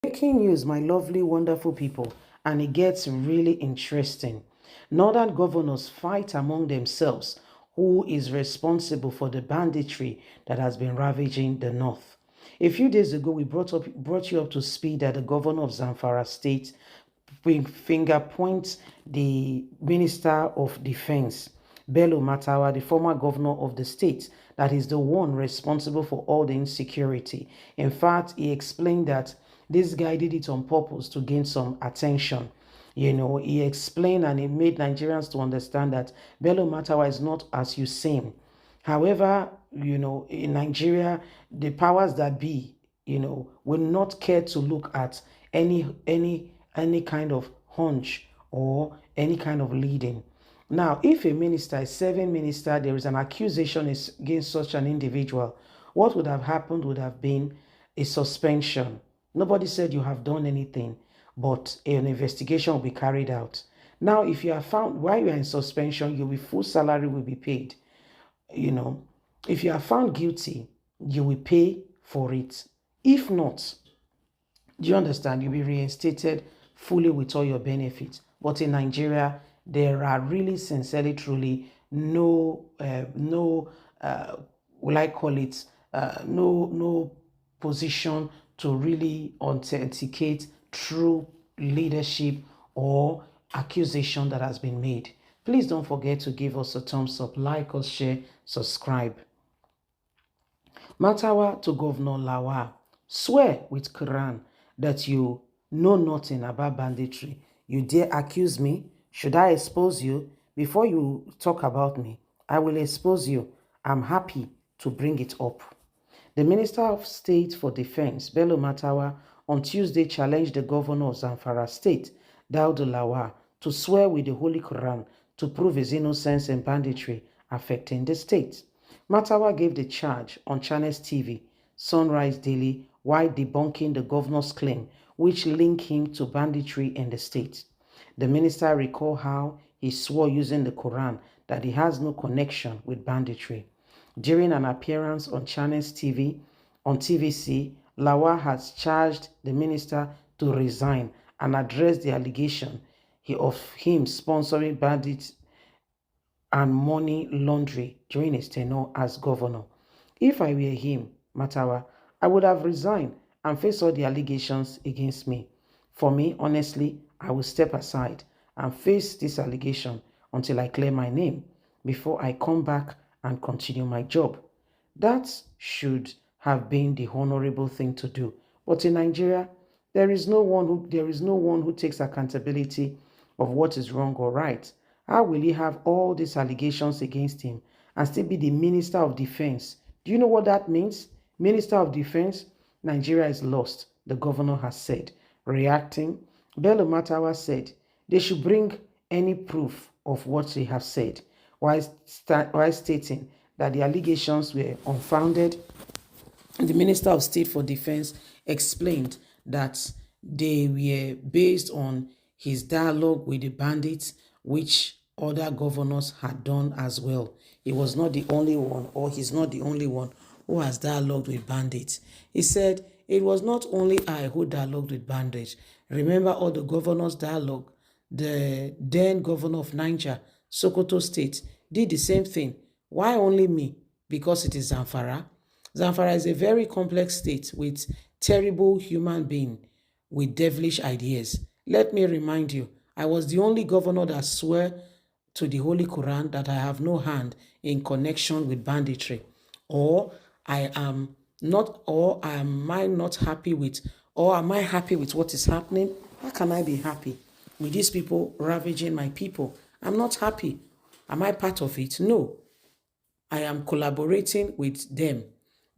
Breaking news, my lovely, wonderful people, and it gets really interesting. Northern governors fight among themselves who is responsible for the banditry that has been ravaging the north. A few days ago, we brought you up to speed that the governor of Zamfara state finger points the Minister of Defense, Bello Matawalle, the former governor of the state, that is the one responsible for all the insecurity. In fact, he explained that this guy did it on purpose to gain some attention. He explained and he made Nigerians to understand that Bello Matawalle is not as you seem. However, in Nigeria, the powers that be, will not care to look at any kind of hunch or any kind of leading. Now, if a minister, a serving minister, there is an accusation against such an individual, what would have happened would have been a suspension. Nobody said you have done anything, but an investigation will be carried out. Now, if you are found while you are in suspension, your full salary will be paid. If you are found guilty, you will pay for it. If not, do you understand? You'll be reinstated fully with all your benefits. But in Nigeria, there are really, sincerely, truly no, will I call it, no position to really authenticate true leadership or accusation that has been made. Please don't forget to give us a thumbs up, like us, share, subscribe. Matawa to Governor Lawal, swear with Quran that you know nothing about banditry. You dare accuse me? Should I expose you? Before you talk about me, I will expose you. I'm happy to bring it up. The Minister of State for Defense, Bello Matawalle, on Tuesday challenged the governor of Zamfara State, Daudu Lawal, to swear with the Holy Quran to prove his innocence in banditry affecting the state. Matawalle gave the charge on Channels TV, Sunrise Daily, while debunking the governor's claim, which linked him to banditry in the state. The minister recalled how he swore using the Quran that he has no connection with banditry. During an appearance on Channels TV, on TVC, Lawal has charged the minister to resign and address the allegation of him sponsoring bandits and money laundering during his tenure as governor. If I were him, Matawalle, I would have resigned and faced all the allegations against me. For me, honestly, I will step aside and face this allegation until I clear my name before I come back and continue my job. That should have been the honorable thing to do. But in Nigeria, there is no one who takes accountability of what is wrong or right. How will he have all these allegations against him and still be the Minister of Defense? Do you know what that means? Minister of Defense, Nigeria is lost, the governor has said. Reacting, Bello Matawalle said they should bring any proof of what they have said, while stating that the allegations were unfounded. The Minister of State for Defense explained that they were based on his dialogue with the bandits, which other governors had done as well. He was not the only one, or he's not the only one who has dialogued with bandits. He said, it was not only I who dialogued with bandits. Remember all the governors' dialogue. The then governor of Niger, Sokoto State, did the same thing. Why only me? Because it is Zamfara. Zamfara is a very complex state with terrible human beings with devilish ideas. Let me remind you, I was the only governor that swore to the Holy Quran that I have no hand in connection with banditry. Or am I not happy with, or am I happy with what is happening? How can I be happy with these people ravaging my people? I'm not happy. Am I part of it? No. I am collaborating with them.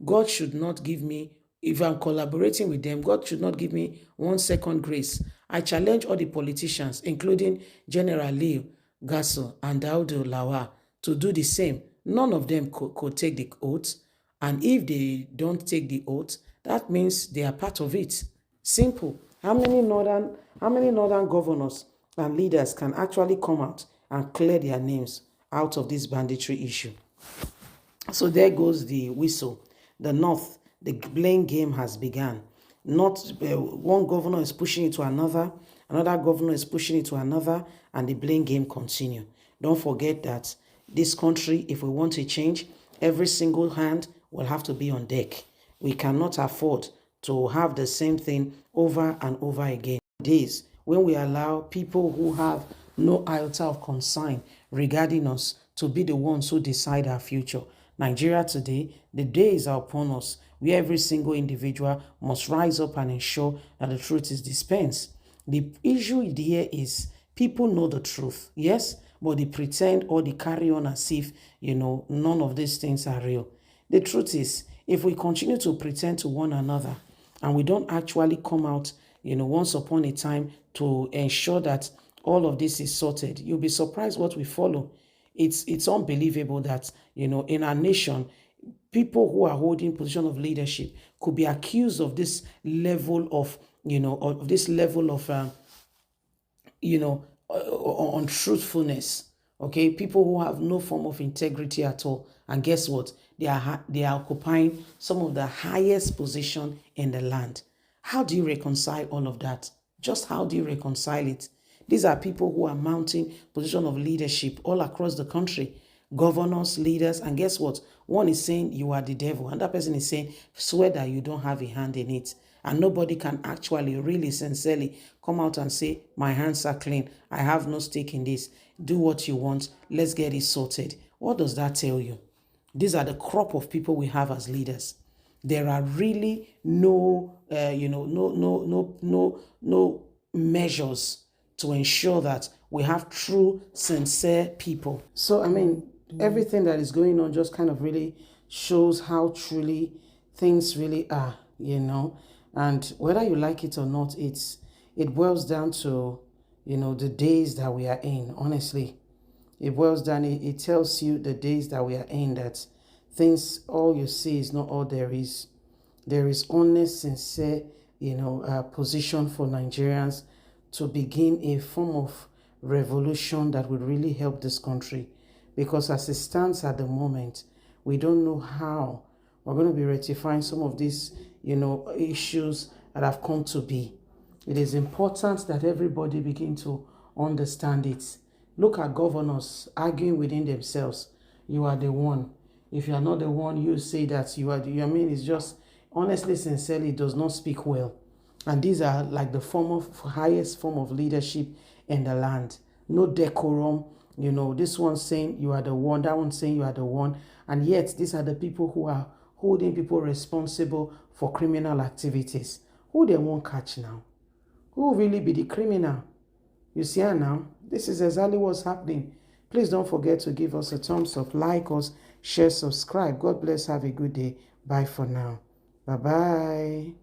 God should not give me, if I'm collaborating with them, God should not give me 1 second grace. I challenge all the politicians, including General Leo Gasso and Daudu Lawal, to do the same. None of them could take the oath. And if they don't take the oath, that means they are part of it. Simple. How many northern governors and leaders can actually come out and clear their names out of this banditry issue? So there goes the whistle. The North, the blame game has begun. Not one governor is pushing it to another, another governor is pushing it to another, and the blame game continue. Don't forget that this country, if we want to change, every single hand will have to be on deck. We cannot afford to have the same thing over and over again. Days when we allow people who have no iota of concern regarding us to be the ones who decide our future. Nigeria today, the days are upon us where every single individual must rise up and ensure that the truth is dispensed. The issue here is people know the truth, yes, but they pretend or they carry on as if, none of these things are real. The truth is, if we continue to pretend to one another and we don't actually come out, once upon a time to ensure that all of this is sorted, you'll be surprised what we follow. It's unbelievable that, in our nation, people who are holding position of leadership could be accused of this level of, untruthfulness. Okay, people who have no form of integrity at all, and guess what? They are occupying some of the highest position in the land. How do you reconcile all of that? Just how do you reconcile it? These are people who are mounting position of leadership all across the country, governors, leaders, and guess what? One is saying you are the devil, and that person is saying swear that you don't have a hand in it. And nobody can actually really sincerely come out and say, my hands are clean, I have no stake in this, do what you want, let's get it sorted. What does that tell you? These are the crop of people we have as leaders. There are really no measures to ensure that we have true, sincere people. So, everything that is going on just kind of really shows how truly things really are, And whether you like it or not, it boils down to, the days that we are in, honestly. It boils down, it tells you the days that we are in, that things, all you see is not all there is. There is honest, sincere, position for Nigerians to begin a form of revolution that would really help this country. Because as it stands at the moment, we don't know how we're going to be rectifying some of these, issues that have come to be. It is important that everybody begin to understand it. Look at governors arguing within themselves. You are the one. If you are not the one, you say that you are the, it's just, honestly, sincerely, it does not speak well. And these are like the highest form of leadership in the land. No decorum. This one saying you are the one, that one saying you are the one. And yet, these are the people who are holding people responsible for criminal activities. Who they won't catch now? Who will really be the criminal? You see her now? This is exactly what's happening. Please don't forget to give us a thumbs up, like us, share, subscribe. God bless. Have a good day. Bye for now. Bye-bye.